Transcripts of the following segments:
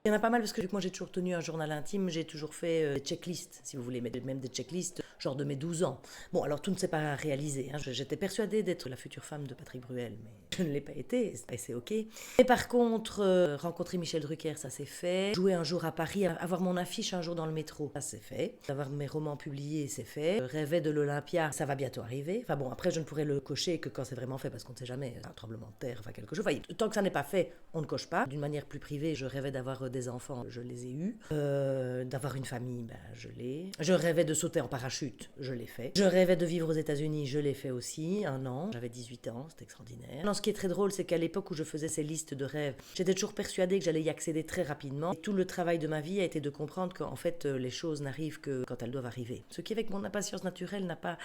Il y en a pas mal parce que vu que moi j'ai toujours tenu un journal intime, j'ai toujours fait des checklists, si vous voulez, mais même des checklists genre de mes 12 ans. Bon, alors tout ne s'est pas réalisé. J'étais persuadée d'être la future femme de Patrick Bruel, mais je ne l'ai pas été, et c'est ok. Et par contre, rencontrer Michel Drucker, ça s'est fait. Jouer un jour à Paris, avoir mon affiche un jour dans le métro, ça s'est fait. Avoir mes romans publiés, c'est fait. Rêver de l'Olympia, ça va bientôt arriver. Enfin bon, après je ne pourrai le cocher que quand c'est vraiment fait, parce qu'on ne sait jamais, un tremblement de terre, enfin quelque chose. Enfin, tant que ça n'est pas fait, on ne coche pas. D'une manière plus privée, je rêvais d'avoir des enfants, je les ai eus. D'avoir une famille, ben, je l'ai. Je rêvais de sauter en parachute, je l'ai fait. Je rêvais de vivre aux États-Unis, je l'ai fait aussi, 1 an. J'avais 18 ans, c'était extraordinaire. Non, ce qui est très drôle, c'est qu'à l'époque où je faisais ces listes de rêves, j'étais toujours persuadée que j'allais y accéder très rapidement. Et tout le travail de ma vie a été de comprendre qu'en fait, les choses n'arrivent que quand elles doivent arriver. Ce qui, avec mon impatience naturelle, n'a pas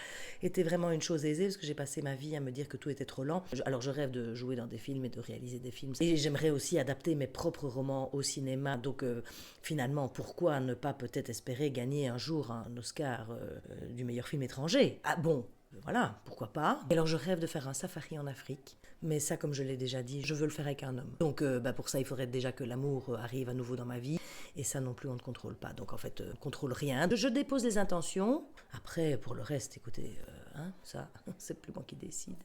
été vraiment une chose aisée, parce que j'ai passé ma vie à me dire que tout était trop lent. Alors je rêve de jouer dans des films et de réaliser des films. Et j'aimerais aussi adapter mes propres romans au cinéma. Donc finalement, pourquoi ne pas peut-être espérer gagner un jour un Oscar du meilleur film étranger? Ah bon, voilà, pourquoi pas. Et alors je rêve de faire un safari en Afrique, mais ça, comme je l'ai déjà dit, je veux le faire avec un homme. Donc pour ça, il faudrait déjà que l'amour arrive à nouveau dans ma vie, et ça non plus, on ne contrôle pas. Donc en fait, on contrôle rien. Je dépose les intentions. Après, pour le reste, écoutez, ça, c'est plus moi qui décide.